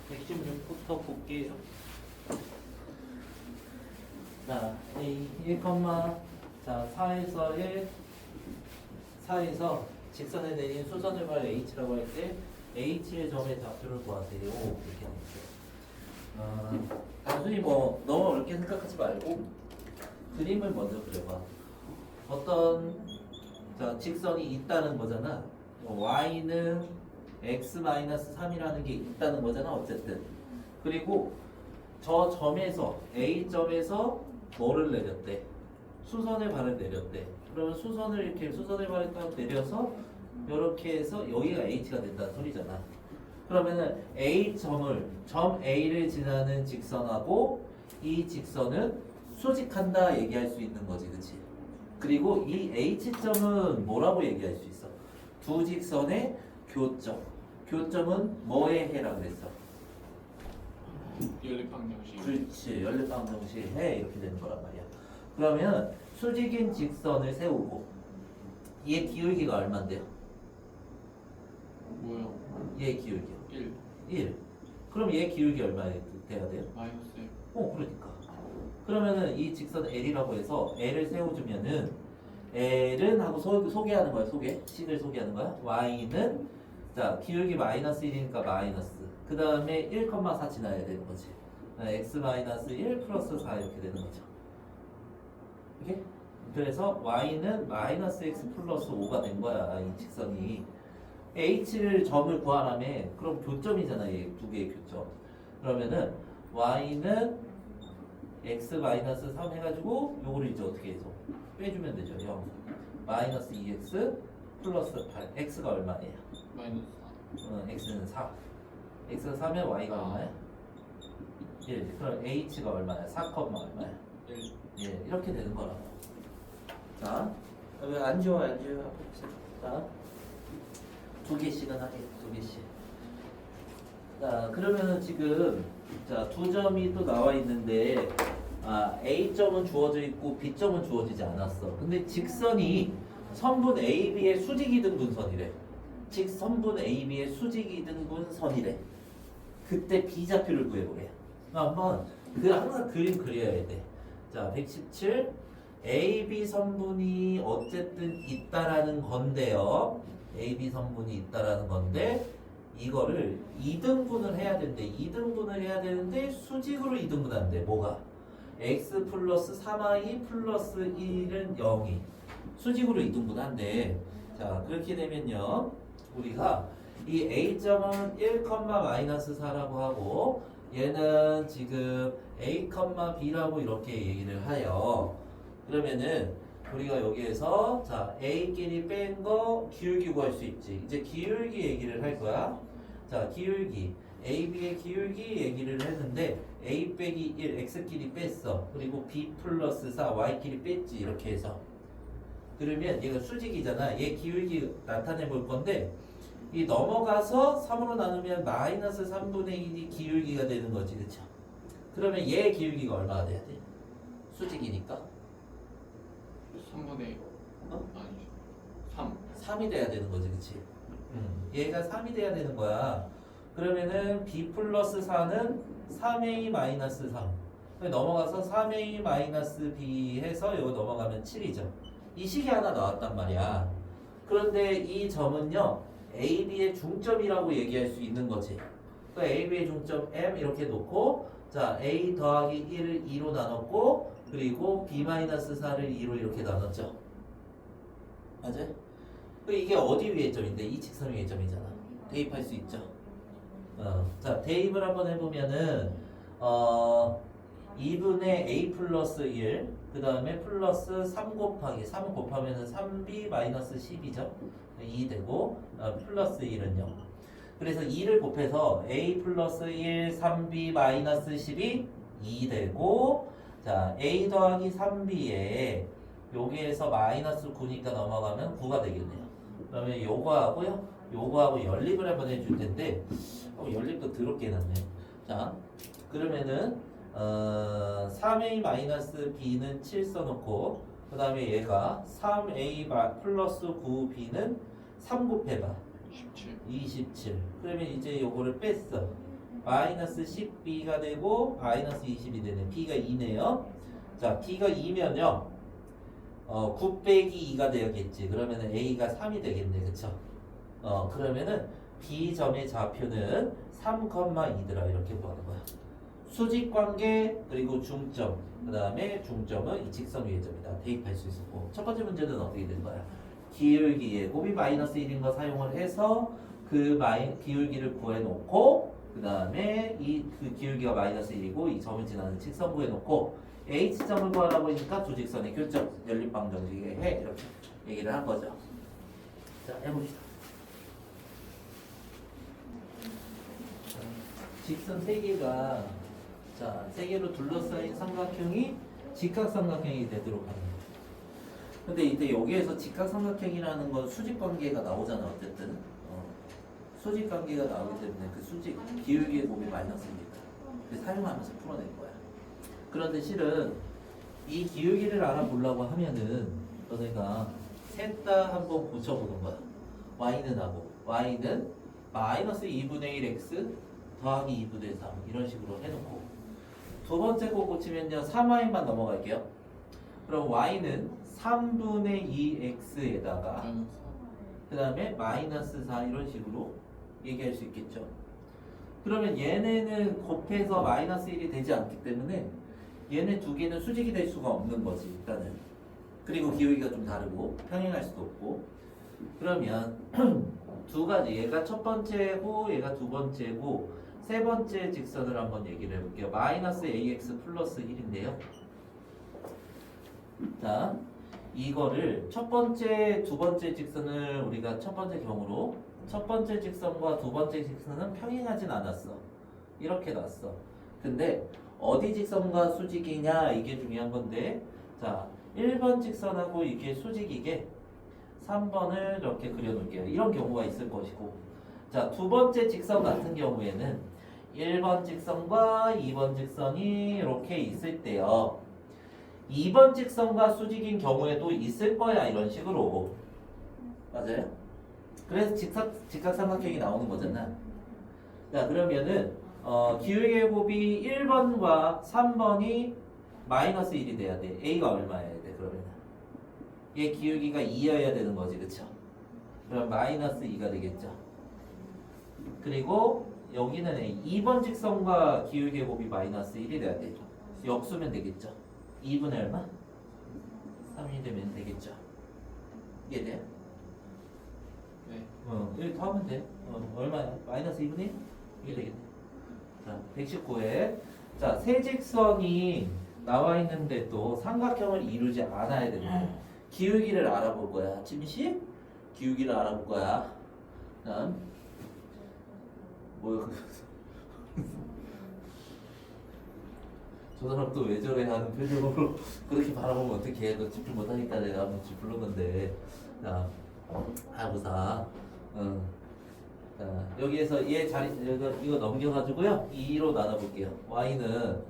116부터 볼게요. 자, A 1, 자 4에서 직선에 내린 수선을 말 H라고 할 때 H의 점의 좌표를 구하세요. 이렇게 되죠. 단순히 뭐 너무 어렵게 생각하지 말고 그림을 먼저 그려봐. 어떤 직선이 있다는 거잖아. y는 x-3이라는 게 있다는 거잖아. 어쨌든. 그리고 저 점에서 A점에서 뭐를 내렸대? 수선의 발을 내렸대. 그러면 수선을 이렇게 수선의 발을 딱 내려서 이렇게 해서 여기가 H가 된다는 소리잖아. 그러면은 점 A를 지나는 직선하고 이 직선은 수직한다 얘기할 수 있는 거지, 그치? 그리고 이 H점은 뭐라고 얘기할 수 있어? 두 직선의 교점. 교점은 뭐에 해라 그랬어? 연립방정식. 그렇지, 연립방정식 해 이렇게 되는 거란 말이야. 그러면 수직인 직선을 세우고 얘 기울기가 얼마인데요? 뭐요? 얘 기울기요. 1 1. 그럼 얘 기울기 얼마 돼야 돼요? 마이너스 그러니까. 그러면은 이 직선 L이라고 해서 L을 세워주면은 L은 하고 소개하는 거야. 식을 소개하는 거야. Y는 자 기울기 마이너스 1이니까 마이너스. 그 다음에 1,4 지나야 되는 거지. x-1 플러스 4 이렇게 되는 거죠. 이렇게? 그래서 Y는 마이너스 x 플러스 5가 된 거야. 이 직선이. H를 점을 구하라며. 그럼 교점이잖아. 얘 두 개의 교점. 그러면은 Y는 x-3 해가지고 요거를 이제 어떻게 해서 빼주면 되죠. 0 마이너스 2x 플러스 8 x가 얼마예요? 마이너스 x는 4 x가 4면 y가 얼마야? 1 그럼 h가 얼마야? 4, 얼마야? 1 예, 이렇게 되는 거라고. 자, 왜 안 지워요? 자, 두 개씩은 하게, 두 개씩. 자, 그러면은 지금 두 점이 또 나와 있는데 A점은 주어져 있고 B점은 주어지지 않았어. 근데 직선이 선분 AB의 수직이등분선이래. 선분 AB의 수직이등분선이래. 그때 B좌표를 구해보래. 한번 항상 그림 그려야 돼. 자, 117 AB 선분이 어쨌든 있다라는 건데요. AB 선분이 있다라는 건데 이거를 2등분을 해야 된대. 2등분을 해야 되는데 수직으로 2등분한대. 뭐가? x 플러스 3i 플러스 1은 0이 수직으로 2등분한대. 자, 그렇게 되면요. 우리가 이 a점은 1,-4라고 하고 얘는 지금 a, b라고 이렇게 얘기를 해요. 그러면은 우리가 여기에서 a끼리 뺀 거 기울기 구할 수 있지. 이제 기울기 얘기를 할 거야. 자, 기울기 AB의 기울기 얘기를 했는데 A 빼기 1 X끼리 뺐어. 그리고 B 플러스 4 Y끼리 뺐지. 이렇게 해서 그러면 얘가 수직이잖아. 얘 기울기 나타내 볼 건데 이 넘어가서 3으로 나누면 마이너스 3분의 1이 기울기가 되는 거지. 그쵸? 그러면 얘 기울기가 얼마가 돼야 돼? 수직이니까 3분의 아니죠 3 3이 돼야 되는 거지. 그치? 얘가 3이 돼야 되는 거야. 그러면은 B 플러스 4는 3A 마이너스 3. 넘어가서 3A 마이너스 B 해서 이거 넘어가면 7이죠. 이 식이 하나 나왔단 말이야. 그런데 이 점은요, AB의 중점이라고 얘기할 수 있는 거지. 그러니까 AB의 중점 M 이렇게 놓고, 자, A 더하기 1을 2로 나눴고, 그리고 B 마이너스 4를 2로 이렇게 나눴죠. 맞아요? 이게 어디 위의 점인데? 이 직선 위의 점이잖아. 대입할 수 있죠. 자, 대입을 한번 해보면은 2분의 a 플러스 1, 그 다음에 플러스 3 곱하기 3 곱하면은 3b 마이너스 10이죠. 2 되고 플러스 1은 0. 그래서 2를 곱해서 a 플러스 1, 3b 마이너스 10이 2 되고, 자, a 더하기 3b에 여기에서 마이너스 9니까 넘어가면 9가 되겠네요. 그러면 요거하고 연립을 한번 해줄 텐데 연립도 더럽게 해놨네. 자, 그러면은 3a-b는 7 써놓고 그 다음에 얘가 3a 플러스 9b는 3 곱해봐 27 27. 그러면 이제 요거를 뺐어. 마이너스 10b가 되고 마이너스 20이 되네. b가 2네요. 자, b가 2면요. 9 빼기 2가 되었겠지. 그러면은 a가 3이 되겠네. 그쵸? 그러면은 b점의 좌표는 3,2더라. 이렇게 구하는 거야. 수직 관계 그리고 중점. 그 다음에 중점은 이 직선 위의 점이다. 대입할 수 있었고. 첫 번째 문제는 어떻게 된 거야? 기울기에 곱이 마이너스 1인 거 사용을 해서 그 기울기를 구해놓고 그 다음에 그 기울기가 마이너스 1이고 이 점을 지나는 직선 구해놓고 H점을 구하라고 하니까 두 직선의 교점 연립방 정식에 해 이렇게 얘기를 한 거죠. 자, 해봅시다. 직선 3개가 자, 3개로 둘러싸인 삼각형이 직각삼각형이 되도록 하는 거예요. 근데 이때 여기에서 직각삼각형이라는 건 수직관계가 나오잖아. 어쨌든 수직관계가 나오기 때문에 그 수직 기울기의 곱이 마이너스입니다. 그래서 사용하면서 풀어낸 거야. 그런데 실은 이 기울기를 알아보려고 하면은 너네가 셋 다 한번 고쳐보는 거야. y는 하고 y는 마이너스 2분의 1x 더하기 2분의 3 이런 식으로 해놓고 두 번째 거 고치면요 3y만 넘어갈게요. 그럼 y는 3분의 2x에다가 그 다음에 마이너스 4 이런 식으로 얘기할 수 있겠죠. 그러면 얘네는 곱해서 마이너스 1이 되지 않기 때문에 얘네 두 개는 수직이 될 수가 없는 거지 일단은. 그리고 기울기가 좀 다르고 평행할 수도 없고. 그러면 두 가지, 얘가 첫 번째고 얘가 두 번째고 세 번째 직선을 한번 얘기를 해볼게요. 마이너스 ax 플러스 1인데요. 자, 이거를 첫 번째, 두 번째 직선을 우리가 첫 번째 경우로 첫 번째 직선과 두 번째 직선은 평행하진 않았어. 이렇게 놨어. 근데 어디 직선과 수직이냐 이게 중요한 건데 자, 1번 직선하고 이게 수직이게 3번을 이렇게 그려놓을게요. 이런 경우가 있을 것이고 자, 두 번째 직선 같은 경우에는 1번 직선과 2번 직선이 이렇게 있을 때요. 2번 직선과 수직인 경우에도 있을 거야. 이런 식으로. 맞아요? 그래서 직각삼각형이 나오는 거잖아. 자, 그러면은 기울기의 곱이 1번과 3번이 마이너스 1이 돼야 돼. A가 얼마여야 돼, 그러면은? 얘 기울기가 2여야 되는 거지, 그쵸? 그럼 마이너스 2가 되겠죠. 그리고 여기는 A, 2번 직선과 기울기의 곱이 마이너스 1이 돼야 돼. 역수면 되겠죠. 2분의 얼마? 3이 되면 되겠죠. 이해돼요? 네. 이렇게 하면 돼. 얼마야? 마이너스 2분의 1? 이게 되겠네. 자, 119에 자, 세 직선이 나와 있는데 또 삼각형을 이루지 않아야 된다. 기울기를 알아볼 거야. 침식? 기울기를 알아볼 거야. 다음 뭐야? 저 사람 또 왜 저래 하는 표정으로 그렇게 바라보면 어떻게 해? 너 집중 못하니까 내가 한번 집 불렀는데 자, 보자. 자, 여기에서 얘 자리 이거 넘겨가지고요 2로 나눠볼게요. y는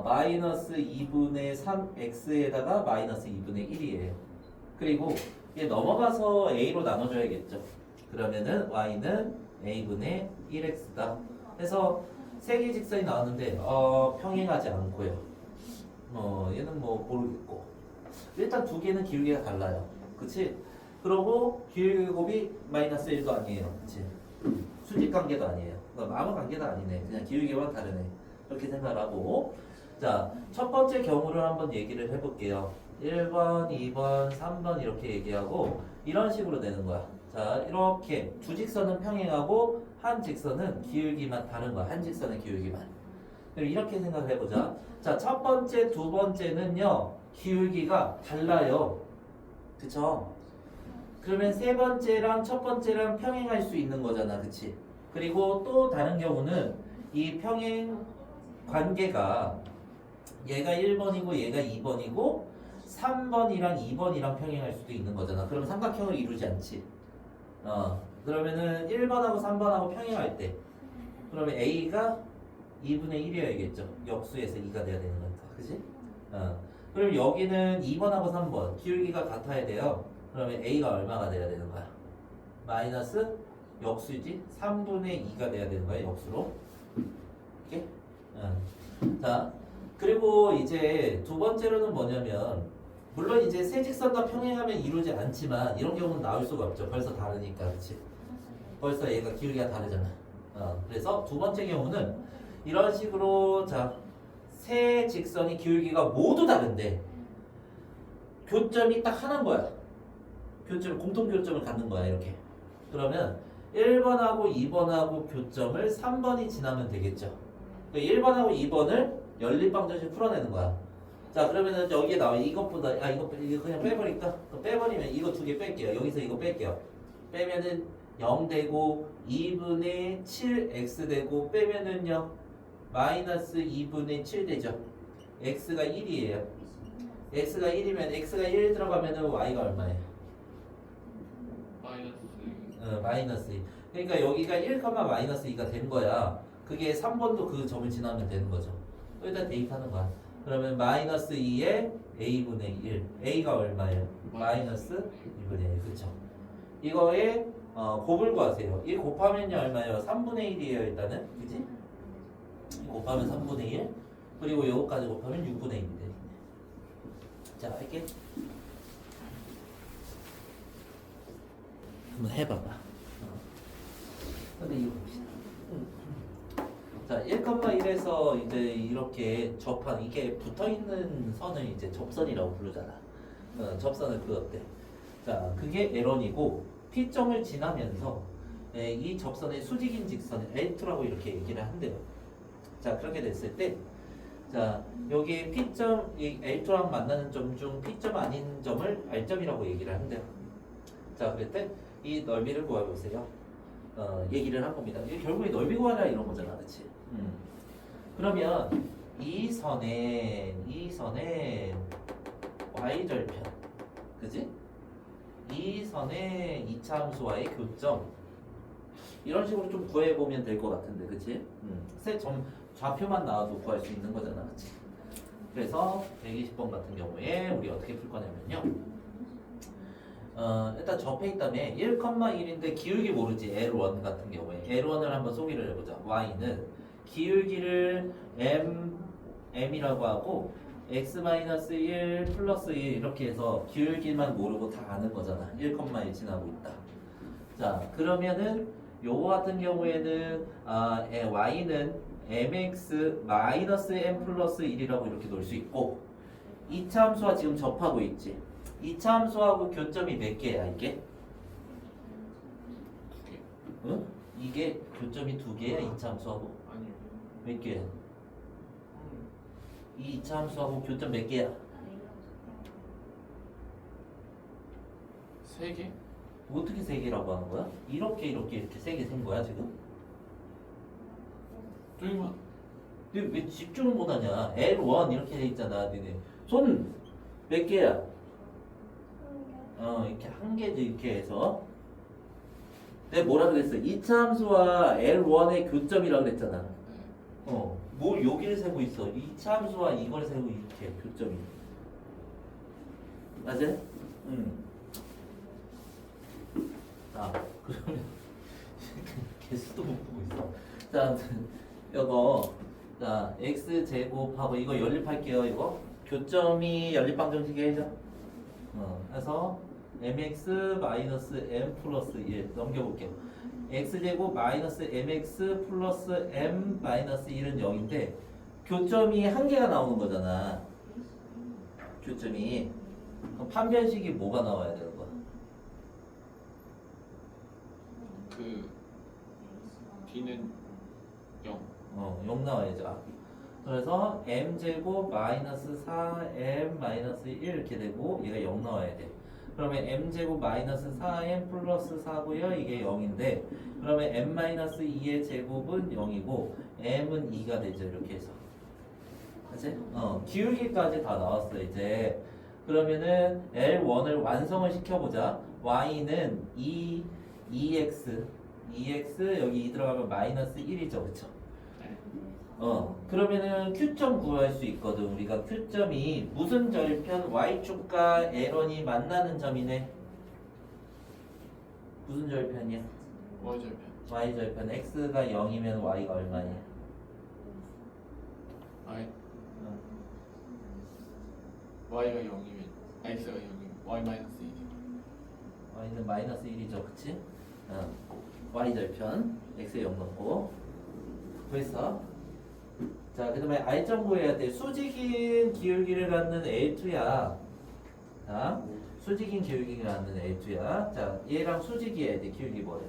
마이너스 2분의 3x에다가 마이너스 2분의 1이에요. 그리고 얘 넘어가서 a로 나눠줘야겠죠. 그러면은 y는 a분의 1x다. 그래서 세 개 직선이 나왔는데 평행하지 않고요. 얘는 뭐 모르겠고 일단 두 개는 기울기가 달라요. 그치? 그러고 기울기 곱이 마이너스 1도 아니에요. 그치? 수직 관계도 아니에요. 그러니까 아무 관계도 아니네. 그냥 기울기만 다르네. 이렇게 생각을 하고 자, 첫 번째 경우를 한번 얘기를 해볼게요. 1번, 2번, 3번 이렇게 얘기하고 이런 식으로 되는 거야. 자, 이렇게 두 직선은 평행하고 한 직선은 기울기만 다른 거야. 한 직선의 기울기만. 그럼 이렇게 생각을 해보자. 자, 첫 번째, 두 번째는요 기울기가 달라요. 그쵸? 그러면 세 번째랑 첫 번째랑 평행할 수 있는 거잖아. 그치? 그리고 또 다른 경우는 이 평행 관계가 얘가 1번이고 얘가 2번이고 3번이랑 2번이랑 평행할 수도 있는 거잖아. 그러면 삼각형을 이루지 않지. 그러면은 1번하고 3번하고 평행할 때 그러면 A가 2분의 1이어야겠죠. 역수에서 2가 돼야 되는 거니까. 그치? 그럼 여기는 2번하고 3번 기울기가 같아야 돼요. 그러면 A가 얼마가 돼야 되는 거야? 마이너스 역수지? 3분의 2가 돼야 되는 거야, 역수로. 이제 두 번째로는 뭐냐면 물론 이제 세 직선과 평행하면 이루지 않지만 이런 경우는 나올 수가 없죠. 벌써 다르니까, 그렇지? 벌써 얘가 기울기가 다르잖아. 그래서 두 번째 경우는 이런 식으로 자, 세 직선이 기울기가 모두 다른데 교점이 딱 하나인 거야. 교점 공통 교점을 갖는 거야, 이렇게. 그러면 1번하고 2번하고 교점을 3번이 지나면 되겠죠. 1번하고 2번을 연립방정식 풀어내는 거야. 자, 그러면은 여기에 나와 이것보다 이거 그냥 빼버릴까? 빼버리면 이거 두 개 뺄게요. 여기서 이거 뺄게요. 빼면은 0 되고 2분의 7x 되고 빼면은요 마이너스 2분의 7 되죠. x가 1이에요. x가 1이면 x가 1 들어가면은 y가 얼마예요? 마이너스. 마이너스 2. 그러니까 여기가 1, 마이너스 2가 된 거야. 그게 3번도 그 점을 지나면 되는 거죠. 여기다 대입하는 거야. 그러면 마이너스 2에 a분의 1. a가 얼마예요? 마이너스 2분의 1. 그쵸? 이거에 곱을 구하세요. 1 곱하면요 얼마예요? 3분의 1이에요 일단은. 그치? 곱하면 3분의 1. 그리고 요거까지 곱하면 6분의 1이 되겠네. 자, 할게. 한번 해봐봐. 근데 이거 봅시다. 자, 1,1에서 이제 이렇게 접한 이게 붙어있는 선을 이제 접선이라고 부르잖아. 접선을 그었대. 자, 그게 L1이고 P점을 지나면서 이 접선의 수직인 직선을 L2라고 이렇게 얘기를 한대요. 자, 그렇게 됐을 때 자, 여기 P점, 이 L2랑 만나는 점 중 P점 아닌 점을 R점이라고 얘기를 한대요. 자, 그럴 때 이 넓이를 구해보세요. 얘기를 한 겁니다. 이게 결국에 넓이 구하라 이런 거잖아, 그렇지? 그러면 이 선에 y 절편, 그지? 이 선의 이차 함수와의 교점 이런 식으로 좀 구해 보면 될 것 같은데, 그치? 세 점 좌표만 나와도 구할 수 있는 거잖아, 그치? 그래서 120번 같은 경우에 우리 어떻게 풀 거냐면요. 일단 접해 있다며 1,1인데 기울기 모르지. L1 같은 경우에 L1을 한번 소개를 해보자. Y는 기울기를 M이라고 하고 X-1 플러스 1 이렇게 해서 기울기만 모르고 다 아는 거잖아. 1,1 지나고 있다. 자, 그러면은 요거 같은 경우에는 Y는 mx-m 플러스 1이라고 이렇게 놓을 수 있고 2차 함수와 지금 접하고 있지. 2차 함수하고 교점이 몇 개야 이게? 응? 이게 교점이 두 개야 2차 함수하고? 아니요. 몇 개야? 이 2차 함수하고 교점 몇 개야? 세 개? 어떻게 세 개라고 하는 거야? 이렇게 세 개 센 거야 지금? 조금만. 근데 왜 집중을 못하냐? L1 이렇게 돼 있잖아 니네 손 몇 개야? 이렇게 한 개지 이렇게 해서 내가 뭐라 그랬어? 2차 함수와 L1의 교점이라고 그랬잖아. 뭘 여기를 세고 있어? 2차 함수와 이걸 세고 이렇게 교점이. 맞아? 자, 그러면 개수도 못 보고 있어. 자, 아무튼 이거 자 x 제곱하고 이거 연립할게요. 이거 교점이 연립방정식이 해줘. 그래서 mx-m 플러스 1 넘겨볼게요. x제곱 마이너스 mx 플러스 m 마이너스 1은 0인데 교점이 한 개가 나오는 거잖아. 교점이. 그럼 판별식이 뭐가 나와야 되는 거야? 그 B는 0. 0 나와야죠. 그래서 m제곱 마이너스 4m 마이너스 1 이렇게 되고 얘가 0 나와야 돼. 그러면 m제곱 마이너스 4m 플러스 4고요. 이게 0인데 그러면 m 마이너스 2의 제곱은 0이고 m은 2가 되죠. 이렇게 해서. 그치? 기울기까지 다 나왔어 이제. 그러면은 L1을 완성을 시켜보자. y는 2x 여기 2 들어가면 마이너스 1이죠. 그쵸? 그러면은 Q점 구할 수 있거든. 우리가 Q점이 무슨 절편 Y축과 L1이 만나는 점이네. 무슨 절편이야? Y절편. Y절편. X가 0이면 Y가 얼마냐? I. y가 0이면 x가 0이면 y 마이너스 1이요. y는 마이너스 1이죠, 그치? y 절편 x에 0 넣고 벌써 자, 그 다음에 r점 구해야 돼. 수직인 기울기를 갖는 L2야. 자, 수직인 기울기를 갖는 L2야. 자, 얘랑 수직이어야 돼. 기울기 뭐래?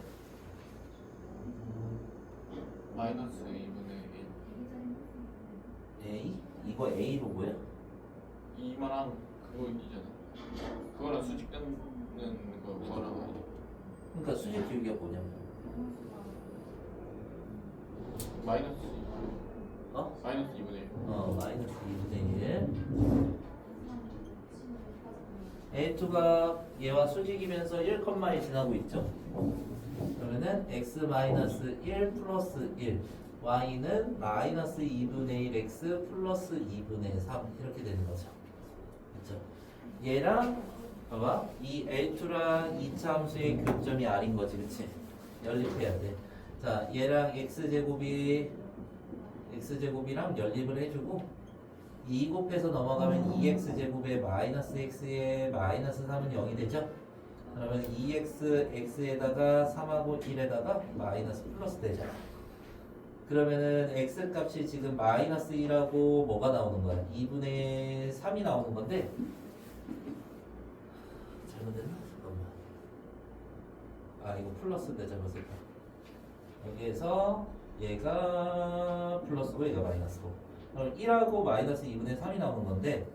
마이너스 2분의 A? 이거 A로 뭐야? 1. 이마랑 그거 있잖아. 그거랑 수직 끊는 그거랑 아니야. 그러니까 수직 기울기가 뭐냐면 마이너스 2. 어? 마이너스 2분의 1. 마이너스 2분의 1 A2가 얘와 수직이면서 1컴마에 지나고 있죠. 그러면은 x 마이너스 1 플러스 1 y는 마이너스 2분의 1 x 플러스 2분의 3 이렇게 되는 거죠. 그렇죠? 얘랑 봐봐 이 L2랑 이차 함수의 교점이 R인 거지, 그치? 연립해야 돼. 자, 얘랑 x제곱이랑 연립을 해주고 2 곱해서 넘어가면 2x제곱에 마이너스 x에 마이너스 3은 0이 되죠? 그러면 2x, x에다가 3하고 1에다가 마이너스 플러스 되잖아. 그러면은 x 값이 지금 마이너스 1하고 뭐가 나오는 거야? 2분의 3이 나오는 건데 잘못됐나? 잠깐만. 이거 플러스인데 잘못했다. 여기에서 얘가 플러스고 얘가 마이너스고 그럼 1하고 마이너스 2분의 3이 나오는 건데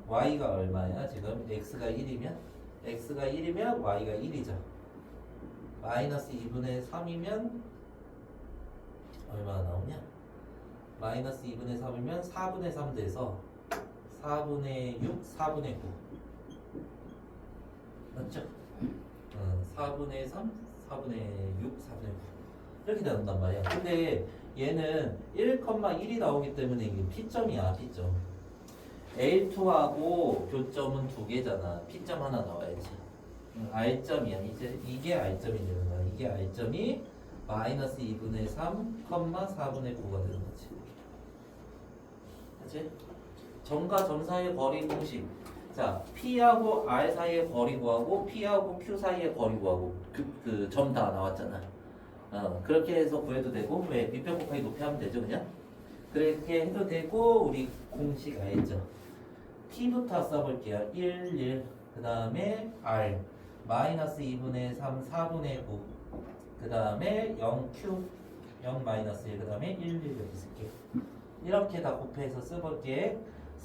y가 얼마야? 지금 x가 1이면 y가 1이죠. 마이너스 2분의 3이면 얼마나 나오냐? 마이너스 2분의 3이면 4분의 3 돼서 4분의 6, 4분의 9 맞죠? 4분의 3, 4분의 6, 4분의 9 이렇게 나온단 말이야. 근데 얘는 1,1이 나오기 때문에 이게 P점이야, P점. L2하고 교점은 두 개잖아. P점 하나 나와야지. R점이야. 이제 이게 R점이 되는 거야. 이게 R점이 마이너스 2분의 3, 4분의 9가 되는 거지. 그치? 점과 점 사이의 거리 공식. 자, P하고 R 사이의 거리 구하고 P하고 Q 사이의 거리 구하고 그 점 다 나왔잖아. 그렇게 해서 구해도 되고 왜 밑변 곱하기 높이 하면 되죠, 그냥? 그렇게 해도 되고 우리 공식 알죠? P부터 써볼게요. 1, 1. 그 다음에 R 마이너스 2분의 3, 4분의 9. 그 다음에 0Q 0 마이너스 1. 그 다음에 1, 1 이렇게 쓸게요. 이렇게 다 곱해서 써볼게.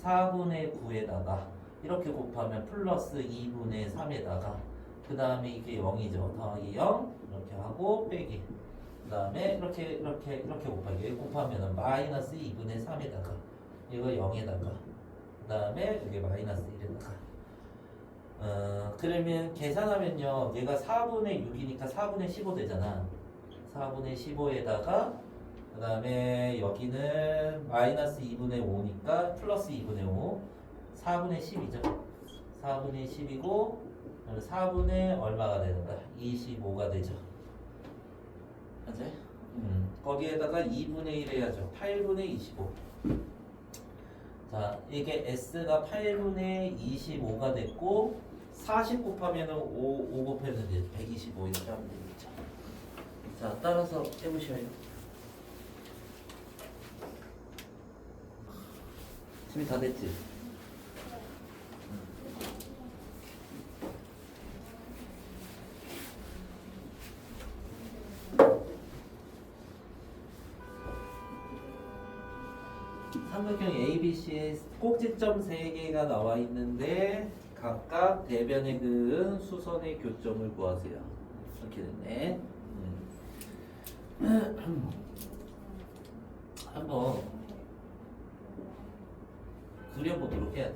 4분의 9에다가 이렇게 곱하면 플러스 2분의 3에다가 그 다음에 이게 0이죠. 더하기 0 이렇게 하고 빼기. 그 다음에 이렇게 곱하기. 곱하면 마이너스 2분의 3에다가 이거 0에다가 그 다음에 여기 마이너스 1에다가 그러면 계산하면요 얘가 4분의 6이니까 4분의 15 되잖아. 4분의 15에다가 그 다음에 여기는 마이너스 2분의 5니까 플러스 2분의 5 4분의 10이죠. 4분의 10이고 4분의 얼마가 되는 거야? 25가 되죠. 맞지? 거기에다가 2분의 1 해야죠. 8분의 25. 자, 이게 S가 8분의 25가 됐고 40 곱하면 5 곱하면 이제 125 이렇게 하면 되겠죠. 자, 따라서 해보셔요. 준비 다 됐지? 삼각형 ABC에 꼭지점 3개가 나와 있는데 각각 대변에 그은 수선의 교점을 구하세요. 이렇게 됐네. 한번 그려보도록 해야 돼.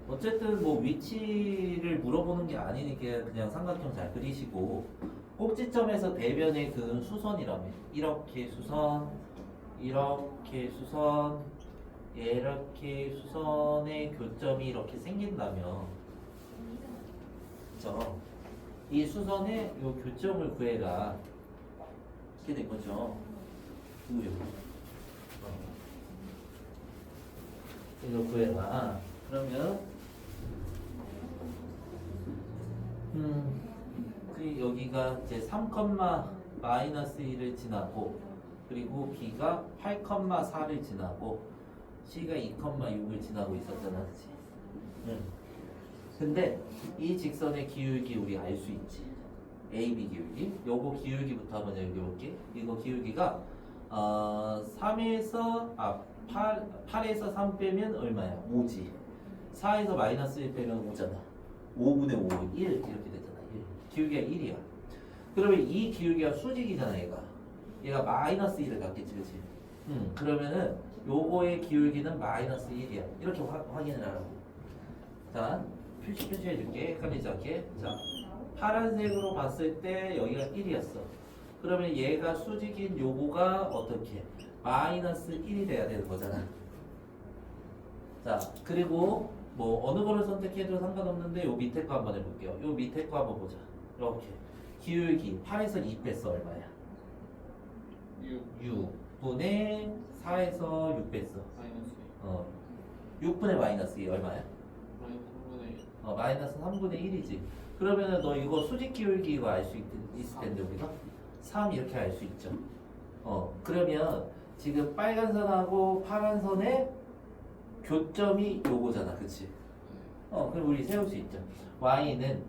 어쨌든 뭐 위치를 물어보는 게 아니니까 그냥 삼각형 잘 그리시고 꼭지점에서 대변에 그은 수선이라며. 이렇게 수선, 이렇게 수선, 이렇게 수선의 교점이 이렇게 생긴다면, 그쵸? 이 수선의 요 교점을 구해라. 이렇게 된 거죠. 누구요? 이거 구해라. 그러면 그 여기가 이제 3, 마이너스 1을 지나고 그리고 B가 8,4를 지나고 C가 2,6을 지나고 있었잖아, 그치? 근데 이 직선의 기울기 우리 알 수 있지. AB 기울기. 요거 기울기부터 한번 읽어볼게. 이거 기울기가 8에서 3 빼면 얼마야? 5지. 4에서 마이너스 1 빼면 5잖아. 5분의 5, 1 이렇게 되잖아. 1. 기울기가 1이야. 그러면 이 기울기가 수직이잖아, 얘가 마이너스 1을 갖겠지, 그치? 그러면은 요거의 기울기는 마이너스 1이야. 이렇게 확인을 하라고. 자, 표시해줄게. 헷갈리지 않게. 자, 파란색으로 봤을 때 여기가 1이었어. 그러면 얘가 수직인 요거가 어떻게? 마이너스 1이 돼야 되는 거잖아. 자, 그리고 뭐 어느 거를 선택해도 상관없는데 요 밑에 거 한번 해볼게요. 요 밑에 거 한번 보자. 이렇게 기울기 8에서 2 뺐어. 얼마야? 6분의 4에서 6 뺐어. 마이너스 6분의 마이너스 2 얼마야? 마이너스 3분의 1. 마이너스 3분의 1이지. 그러면은 너 이거 수직 기울기 이거 알 수 있을 텐데 우리가 3 이렇게 알 수 있죠. 그러면 지금 빨간 선하고 파란 선의 교점이 요거잖아, 그치? 그럼 우리 세울 수 있죠. y는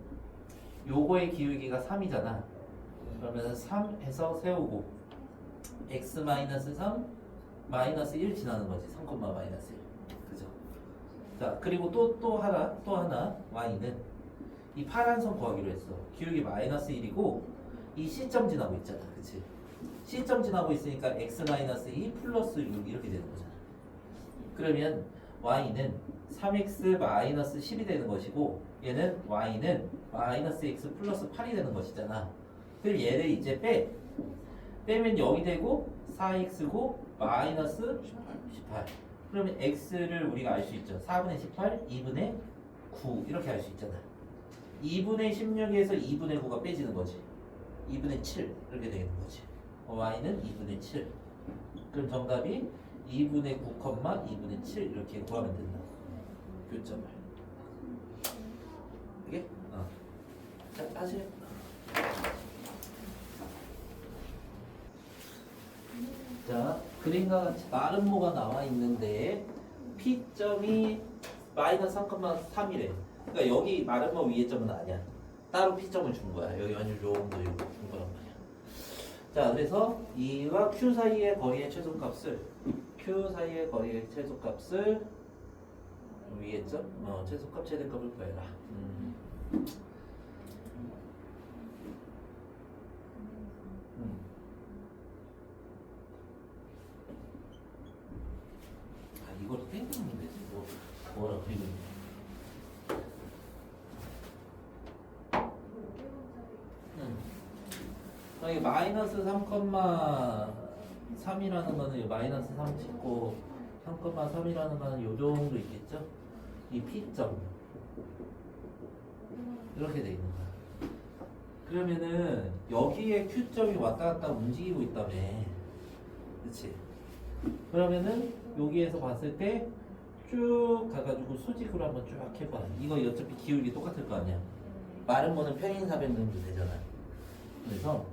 요거의 기울기가 3이잖아. 그러면 3해서 세우고 x 마이너스 3 마이너스 1 지나는 거지. 3, 마이너스 1. 그죠? 자, 그리고 또 하나 y는 이 파란 선 구하기로 했어. 기울기 마이너스 1이고 이 C점 지나고 있잖아, 그치? C점 지나고 있으니까 x 마이너스 2 플러스 6 이렇게 되는 거잖아. 그러면 y는 3x 마이너스 10이 되는 것이고 얘는 y는 마이너스 x 플러스 8이 되는 것이잖아. 그럼 얘를 이제 빼면 0이 되고 4x고 마이너스 18. 그러면 x를 우리가 알 수 있죠. 4분의 18, 2분의 9 이렇게 알 수 있잖아. 2분의 16에서 2분의 9가 빼지는 거지. 2분의 7 이렇게 되는 거지. y는 2분의 7. 그럼 정답이 2분의 9, 2분의 7 이렇게 구하면 된다. 교점을. 이게? 자, 다시. 자, 그림과 같이 마름모가 나와 있는데 P점이 마이너스 3,3이래. 그러니까 여기 마름모 위에 점은 아니야. 따로 P점을 준 거야. 여기 완전 정도 준 거란 말이야. 자, 그래서 E와 Q 사이의 거리의 최소값을 위에 점, 최소값 최대값을 구해라. 이걸 땡기면 되지. 뭐라 그리고. 이게 마이너스 3,3이라는 거는 마이너스 3 찍고 3,3이라는 거는 요 정도 있겠죠? 이 P점 이렇게 돼 있는 거야. 그러면은 여기에 Q점이 왔다 갔다 움직이고 있다며. 그치? 그러면은 여기에서 봤을 때 쭉 가가지고 수직으로 한번 쭉 해봐. 이거 어차피 기울기 똑같을 거 아니야. 마름모는 평행사변 정도 되잖아. 그래서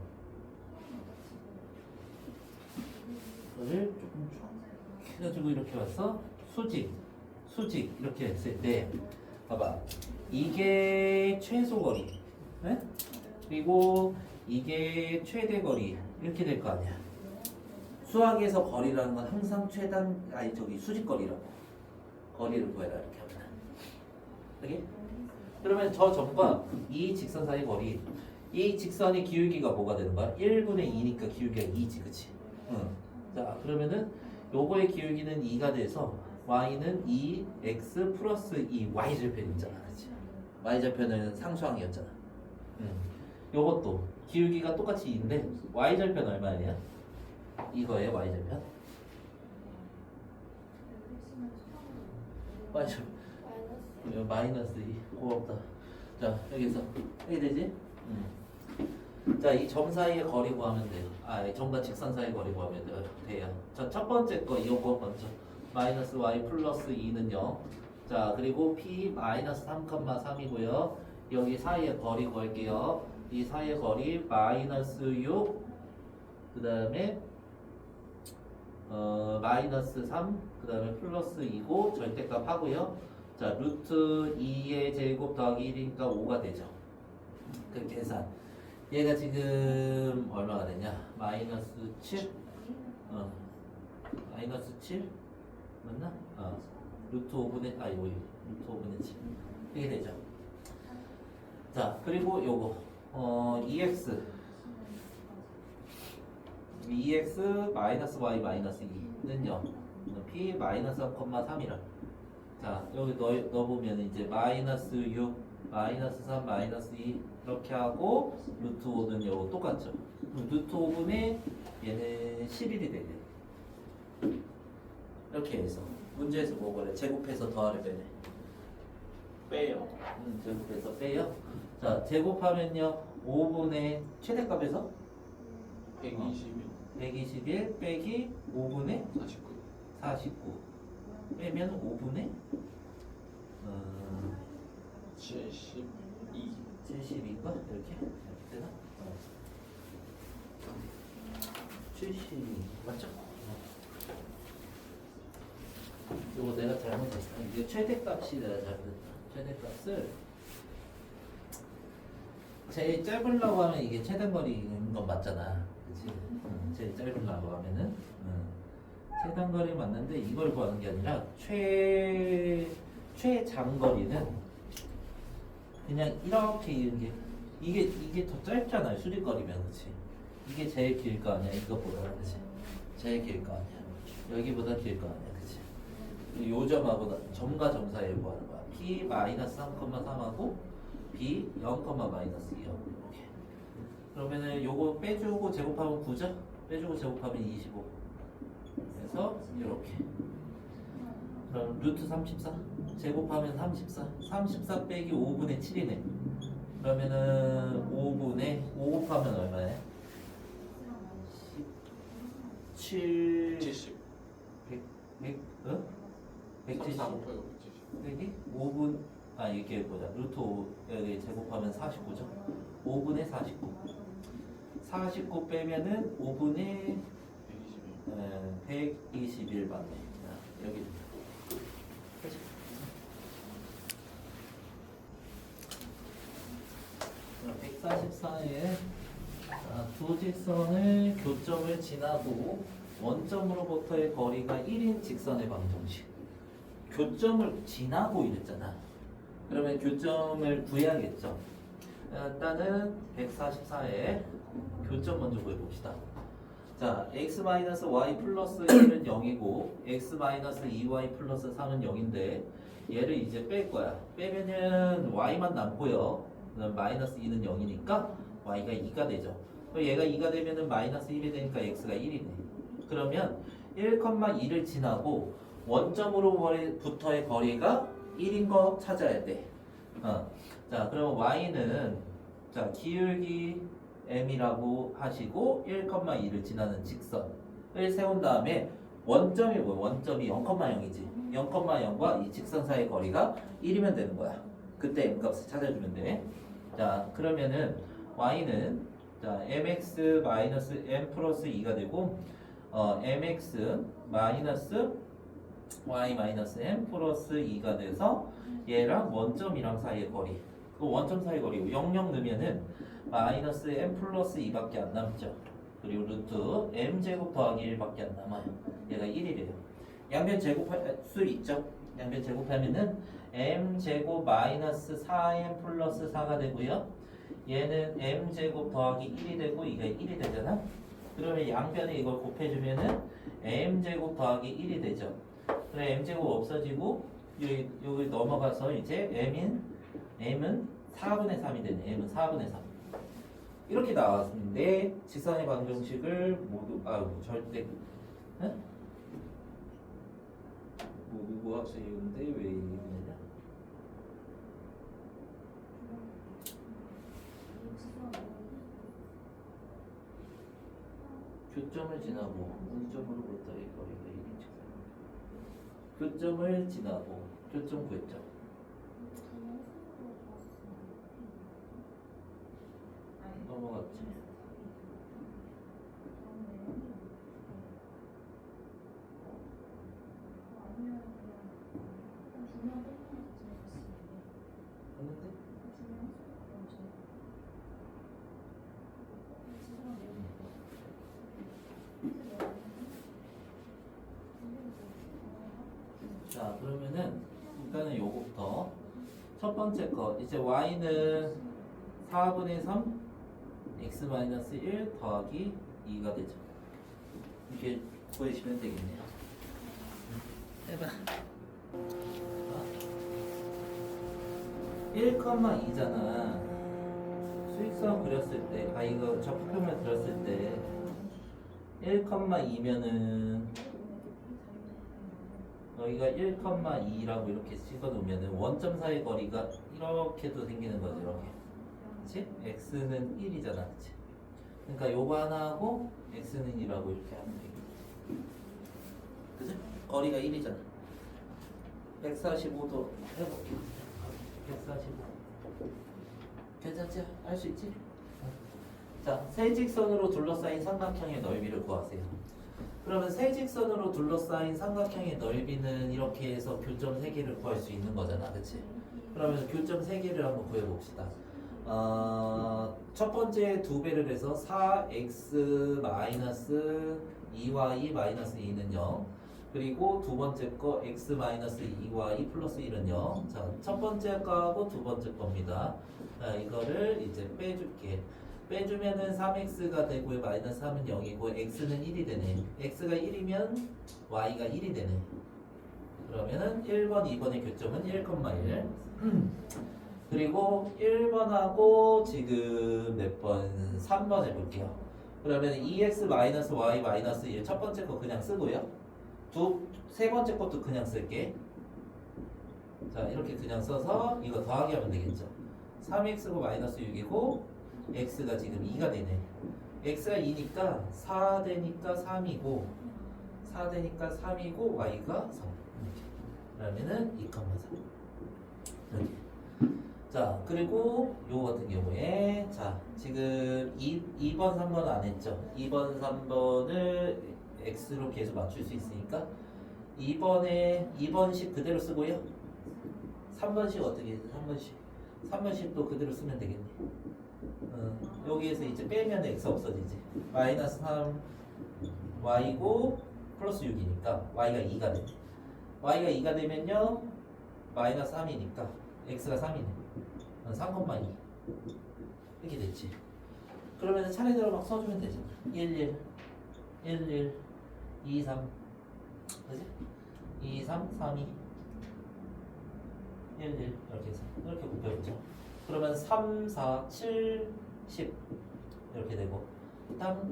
이거를 조금 쭉 해가지고 이렇게 와서 수직 이렇게 했을 때 봐봐. 이게 최소 거리, 네? 그리고 이게 최대 거리 이렇게 될 거 아니야. 수학에서 거리라는 건 항상 수직 거리라고. 거리를 구해라 이렇게 하면. 여기? 그러면 저 점과 이 직선 사이 거리, 이 직선의 기울기가 뭐가 되는 거야? 1분의 2니까 기울기가 2지, 그치? 자, 그러면은 요거의 기울기는 2가 돼서 y는 2x 플러스 2 y절편이 있잖아, 그치? y절편은 상수항이었잖아. 요것도 기울기가 똑같이 2인데 y절편 얼마냐? 이거예요, y절편. 마이너스 2. 고맙다. 자, 여기서 이게 되지? 자, 이 점 사이의 거리 구하면 돼요. 이 점과 직선 사이의 거리 구하면 돼요. 자, 첫 번째 거 이거 먼저. 마이너스 y 플러스 2는 0. 자, 그리고 p 마이너스 3,3이고요. 여기 사이의 거리 구할게요. 이 사이의 거리 마이너스 6, 그 다음에 마이너스 3, 그 다음에 플러스 2고 절대값 하고요. 자, 루트 2의 제곱 더하기 1이니까 5가 되죠. 그 계산. 얘가 지금 얼마가 되냐? 마이너스 7? 마이너스 7? 맞나? 루트 5분의, 여기 루트 5분의 7. 이게 되죠. 자, 그리고 요거, EX 마이너스 Y 마이너스 2는요, P 마이너스 3,3이라. 자, 여기 넣어보면 이제 마이너스 6, 마이너스 3, 마이너스 2 이렇게 하고 루트 5는 요거 똑같죠. 그럼 루트 5분의 얘는 11이 되네. 이렇게 해서 문제에서 뭐 그래? 제곱해서 더하래 빼네. 빼요. 제곱해서 빼요. 자, 제곱하면요 5분의 최대값에서 121 빼기 5분의 49 빼면 5분의 72인가? 이렇게 되나? 72 맞죠? 이거 내가 잘못했어. 이게 최대값이 내가 잘못했다. 최대값을 제일 짧으려고 하면 이게 최단거리인 건 맞잖아. 그치? 제일 짧으려고 하면은 최단거리 맞는데 이걸 구하는 게 아니라 최장거리는 그냥 이렇게 이게 더 짧잖아요. 수직거리면. 그치? 이게 제일 길 거 아니야. 이거보다. 그치? 제일 길 거 아니야. 여기보다 길 거 아니야. 그치? 요 점하고 점과 점 사이에 구하는 거야. P 마이너스 3,3하고 B 0, 마이너스 2요. 이렇게. 그러면은 요거 빼주고 제곱하면 9죠? 빼주고 제곱하면 25. 그래서 이렇게. 그럼 루트 34 제곱하면 34 빼기 5분의 7이네. 그러면은 5분의 5 곱하면 얼마야? 70. 170 빼기 5분 이렇게 보자. 루트 5 여기 제곱하면 49죠. 5분의 49 빼면은 5분의 121 맞네. 자, 여기 그치? 자, 144에 두 직선을 교점을 지나고 원점으로부터의 거리가 1인 직선의 방정식. 교점을 지나고 이랬잖아. 그러면 교점을 구해야겠죠. 일단은 144에 교점 먼저 구해봅시다. 자, x-y 플러스 1은 0이고 x-2y 플러스 3은 0인데 얘를 이제 뺄 거야. 빼면은 y만 남고요. 그다음 마이너스 2는 0이니까 y가 2가 되죠. 그럼 얘가 2가 되면은 마이너스 1이 되니까 x가 1이네. 그러면 1,2를 지나고 원점으로부터의 거리가 1인 거 찾아야 돼. 자, 그럼 y는 자 기울기 m이라고 하시고 1,2를 지나는 직선을 세운 다음에 원점이 뭐야? 원점이 0,0이지. 0,0과 이 직선 사이의 거리가 1이면 되는 거야. 그때 m 값을 찾아주면 돼. 자, 그러면은 y는 자 mx 마이너스 m 플러스 2가 되고 mx 마이너스 y 마이너스 m 플러스 2가 돼서 얘랑 원점이랑 사이의 거리. 그 원점 사이 거리고 0 넣으면은 마이너스 m 플러스 2밖에 안 남죠. 그리고 루트 m 제곱 더하기 1밖에 안 남아요. 얘가 1이래요. 양변 제곱할 수 있죠. 양변 제곱하면은 m 제곱 마이너스 4m 플러스 4가 되고요. 얘는 m 제곱 더하기 1이 되고 이게 1이 되잖아. 그러면 양변에 이걸 곱해주면은 m 제곱 더하기 1이 되죠. 그래 m 제곱 없어지고 여기 넘어가서 이제 m은 4분의 3이 되네. m은 4분의 3. 이렇게 나왔는데 직선의 방정식을 모두 절대 모두 하세요인데 왜 이러냐? 교점을 지나고 원점으로부터의 거리가 1인 직선. 교점을 지나고 교점 구했죠. 넘어갔지. 했는데? 자, 그러면은 일단은 요거부터 첫 번째 거 이제 y는 4분의 3 x-1 더하기 2가 되죠. 이렇게 구해주시면 되겠네요. 해봐. 1,2잖아. 수익선 그렸을 때, 이거 적분표면 그렸을 때 1,2면은 여기가 1,2라고 이렇게 찍어놓으면은 원점 사이 거리가 이렇게도 생기는 거죠. 이렇게. 그치? x는 1이잖아. 그치? 그러니까 요거 하나 하고 x는 2라고 이렇게 하면 되겠지. 그치? 거리가 1이잖아. 145도 해볼게. 145. 괜찮지? 할 수 있지? 자, 세직선으로 둘러싸인 삼각형의 넓이를 구하세요. 그러면 세직선으로 둘러싸인 삼각형의 넓이는 이렇게 해서 교점 3개를 구할 수 있는 거잖아. 그치? 그러면 교점 3개를 한번 구해봅시다. 첫 번째 2배를 해서 4x 2y 2는 0. 그리고 두 번째 거 x 2y 플러스 1은 0. 자, 첫 번째 거하고 두 번째 겁니다. 자, 이거를 이제 빼줄게. 빼주면은 3x가 되고요. 마이너스 3은 0이고 x는 1이 되네. x가 1이면 y가 1이 되네. 그러면은 1번, 2번의 교점은 1,1. 그리고 1번하고 지금 몇 번? 3번 해볼게요. 그러면 2x-y-1 첫 번째 거 그냥 쓰고요. 세 번째 것도 그냥 쓸게. 자, 이렇게 그냥 써서 이거 더하기 하면 되겠죠. 3x고 마이너스 6이고 x가 지금 2가 되네. x가 2니까 4 되니까 3이고 4 되니까 3이고 y가 3. 그러면은 2,3. 이렇게. 자, 그리고 요거 같은 경우에 자, 지금 2번, 3번 안 했죠. 2번, 3번을 x로 계속 맞출 수 있으니까 2번식 그대로 쓰고요. 3번식 어떻게 해서 3번식도 그대로 쓰면 되겠네. 여기에서 이제 빼면 x 없어지지. 마이너스 3 y고 플러스 6이니까 y가 2가 돼. y가 2가 되면요 마이너스 3이니까 x가 3이네. 3,2 이렇게 됐지. 그러면 차례대로 막 써주면 되잖아. 1, 2, 3 그지? 2, 3, 3, 2 1, 이렇게 해서 이렇게 곱해보죠. 그러면 3, 4, 7, 10 이렇게 되고 땅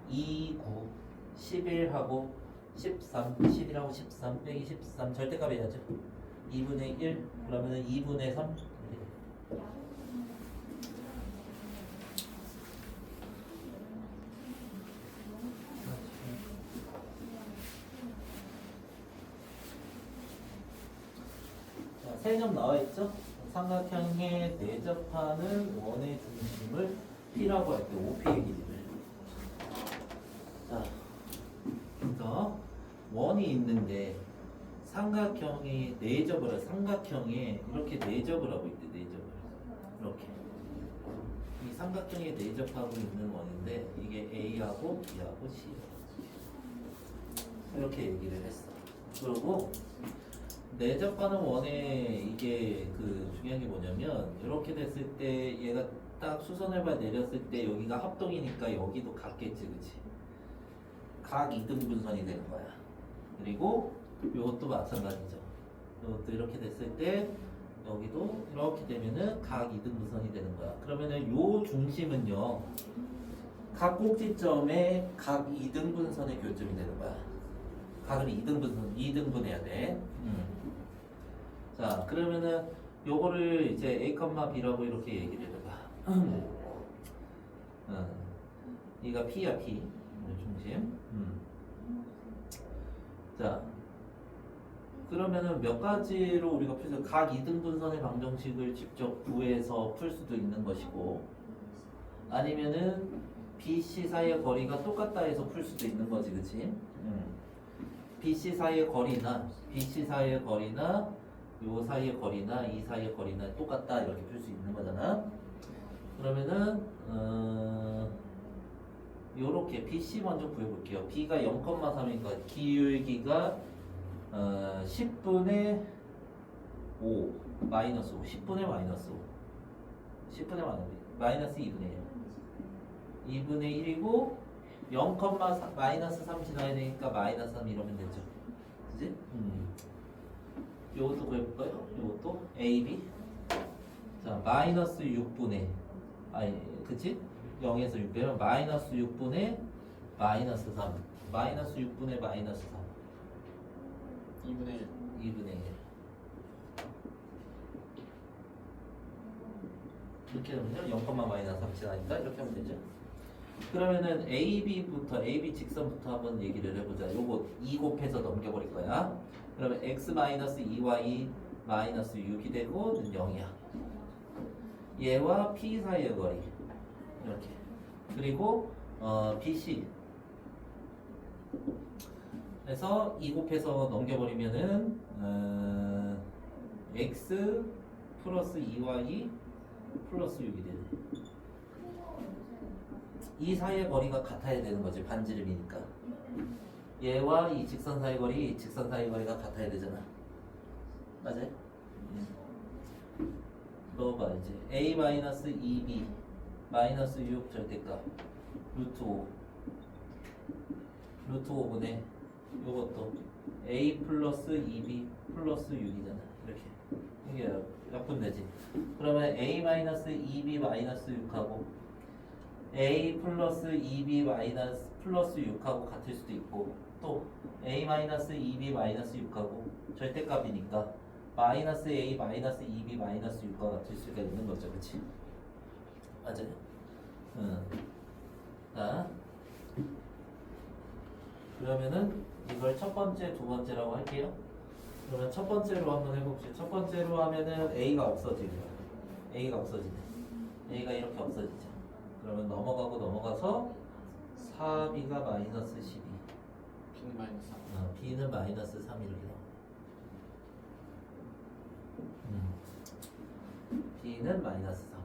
2, 9, 11하고 13, 11하고 13 빼기 13 절대값 해야죠. 2분의 1 그러면은 2분의 3 이렇게 돼. 세 점 나와 있죠? 삼각형에 내접하는 원의 중심을 P라고 할 때 OP의 길이를. 자, 그래서 원이 있는데 삼각형에 내접을 삼각형에 이렇게 내접을 하고 있대. 내접을 이렇게 이 삼각형에 내접하고 있는 원인데 이게 A하고 B하고 C 이렇게 얘기를 했어. 그리고 내접하는 원에 이게 그 중요한 게 뭐냐면 이렇게 됐을 때 얘가 딱 수선을 봐 내렸을 때 여기가 합동이니까 여기도 같겠지, 그치? 각 2등분선이 되는 거야. 그리고 이것도 마찬가지죠. 이것도 이렇게 됐을 때 여기도 이렇게 되면은 각 2등분선이 되는 거야. 그러면은 요 중심은요 각 꼭지점에 각 2등분선의 교점이 되는 거야. 각을 2등분해야 돼. 자, 그러면은 요거를 이제 A, B라고 이렇게 얘기를 해봐. 얘가 P야, P. 중심. 자, 그러면은 몇 가지로 우리가 풀수 각 이등분선의 방정식을 직접 구해서 풀 수도 있는 것이고 아니면은 BC 사이의 거리가 똑같다 해서 풀 수도 있는 거지, 그치? BC 사이의 거리나 BC 사이의 거리나 요 사이의 거리나 이 사이의 거리나 똑같다 이렇게 풀 수 있는 거잖아. 그러면은 요렇게 BC 먼저 구해볼게요. B가 0,3이니까 기울기가 10분의 5 마이너스 5 10분의 마이너스 5 10분의 마이너스 2분의 1 2분의 1이고 0, 마이너스 3 지나야 되니까 마이너스 3 이러면 되죠. 그지? 요것도 구해볼까요? 요것도 AB 자 마이너스 6분의 아니 그치? 0에서 6 빼면 마이너스 6분의 마이너스 3 마이너스 6분의 마이너스 3 2분의 1 2분의 1 이렇게 하면요 0, 마이너스 3 지나니까 이렇게 하면 되죠. 그러면은 AB 직선부터 한번 얘기를 해보자. 요거 2 곱해서 넘겨버릴 거야. 그러면 x 마이너스 2y 마이너스 6이 되고 는 0이야. 얘와 P 사이의 거리 이렇게. 그리고 BC 그래서 2 곱해서 넘겨버리면은 x 플러스 2y 플러스 6이 되네. 이 사이의 거리가 같아야 되는 거지. 반지름이니까. 얘와 이 직선 사이 거리가 같아야 되잖아. 맞아요? 넣어봐 이제 a 마이너스 2b 마이너스 6 절대값 루트 5 루트 5분의 요것도 a 플러스 2b 플러스 6이잖아. 이렇게 이게 약분되지. 그러면 a 마이너스 2b 마이너스 6하고 a 플러스 2b 마이너스 플러스 6하고 같을 수도 있고 또 a 마이너스 2b 마이너스 6하고 절대값이니까 마이너스 a 마이너스 2b 마이너스 6과 같을 수가 있는 거죠. 그치? 맞아요? 자 그러면은 이걸 첫 번째, 두 번째라고 할게요. 그러면 첫 번째로 한번 해봅시다. 첫 번째로 하면은 a가 없어지네. a가 없어지네. a가 이렇게 없어지죠. 그러면 넘어가서 4b가 마이너스 12 B는 마이너스 3 b는 마이너스 3 이렇게 나와. b는 마이너스 3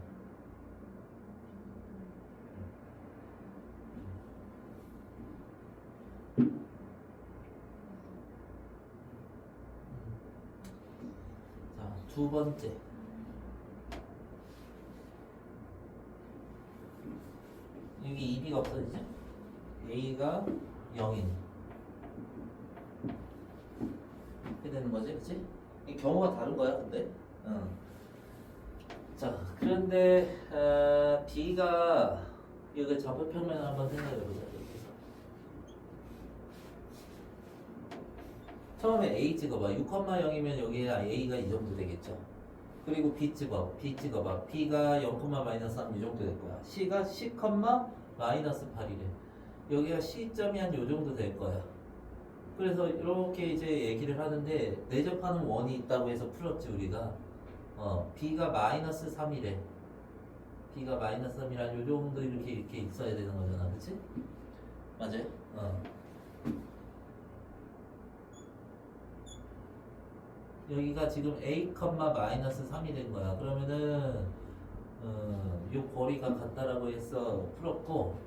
자, 두 번째 여기 2b가 없어지죠? a가 0이네. 이렇게 되는 거지, 그치? 이 경우가 다른 거야, 근데. 자, 그런데 b가 이거 좌표평면을 한번 생각해보자. 여기서. 처음에 a 찍어봐. 6,0이면 여기에 a가 이 정도 되겠죠. 그리고 b 찍어봐. b가 0, 마이너스 3 이 정도 될 거야. c가 c, 마이너스 8이래. 여기가 c점이 한 요 정도 될 거야. 그래서 이렇게 이제 얘기를 하는데 내접하는 원이 있다고 해서 풀었지 우리가. b가 마이너스 3이래. b가 마이너스 3이라 요 정도 이렇게 있어야 되는 거잖아, 그치? 맞아요? 여기가 지금 a, 마이너스 3이 된 거야. 그러면은 요 거리가 같다라고 해서 풀었고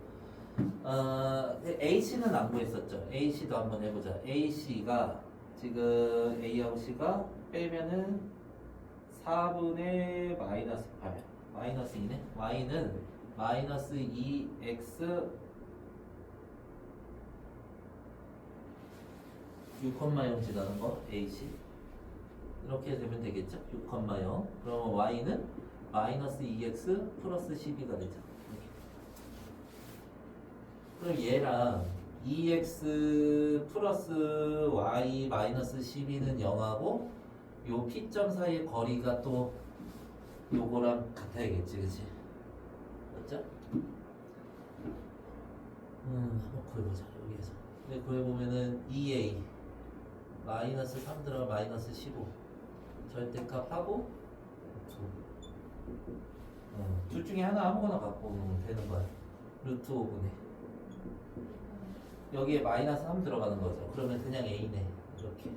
AC는 안 구했었죠. AC도 한번 해보자. AC가 지금 A하고 C가 빼면은 4분의 마이너스 8 마이너스 2네. Y는 마이너스 2x 6,0 지나는 거 AC 이렇게 되면 되겠죠. 6,0 그러면 Y는 마이너스 2x 플러스 12가 되죠. 그럼 얘랑 2x 플러스 y 마이너스 12는 0하고 요 P점 사이의 거리가 또 요거랑 같아야겠지, 그치? 맞죠? 한번 구해보자, 여기에서. 근데 구해보면은 2a 마이너스 3 들어 마이너스 15 절대값하고 2. 둘 중에 하나 아무거나 갖고 오면 되는 거야. 루트 5분의 여기에 마이너스 3 들어가는 거죠. 그러면 그냥 A네. 이렇게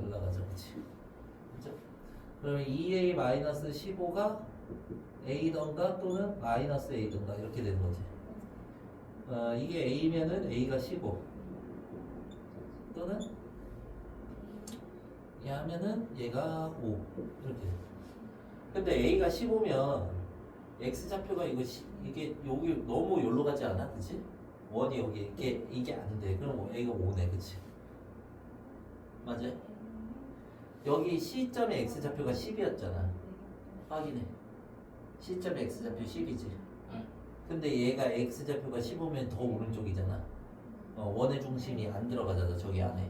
올라가죠. 그치? 그죠? 그러면 2A 마이너스 15가 A던가 또는 마이너스 A던가 이렇게 되는 거지. 이게 A면은 A가 15 또는 얘하면은 얘가 5 이렇게. 근데 A가 15면 X좌표가 이게 여기 너무 여기로 가지 않아? 그치? 원이 여기 이게 안 돼. 그럼 A가 5네. 그치? 맞아요? 여기 C점의 X좌표가 10이었잖아. 확인해. C점의 X좌표 10이지. 네. 근데 얘가 X좌표가 15면 더 오른쪽이잖아. 원의 중심이 안 들어가잖아. 저기 안에.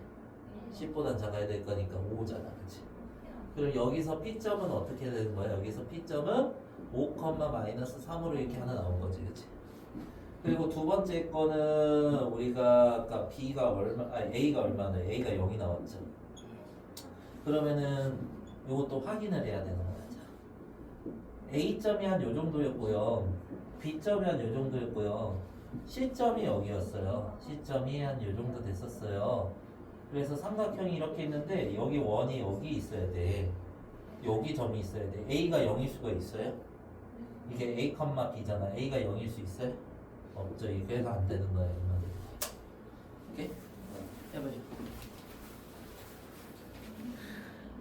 10보단 작아야 될 거니까 5잖아. 그치? 그럼 여기서 P점은 어떻게 되는 거야? 여기서 P점은 5, 마이너스 3으로 이렇게 하나 나온 거지. 그치? 그리고 두 번째 거는 우리가 아까 B가 A가 얼마나? A가 0이 나왔죠. 그러면은 이것도 확인을 해야 되는 거야. 자, A점이 한 요 정도였고요. B점이 한 요 정도였고요. C점이 여기였어요. C점이 한 요 정도 됐었어요. 그래서 삼각형이 이렇게 있는데 여기 원이 여기 있어야 돼. 여기 점이 있어야 돼. A가 0일 수가 있어요? 이게 A, B잖아. A가 0일 수 있어요? 없죠. 이게 안 되는 거예요. 오케이? 해보죠.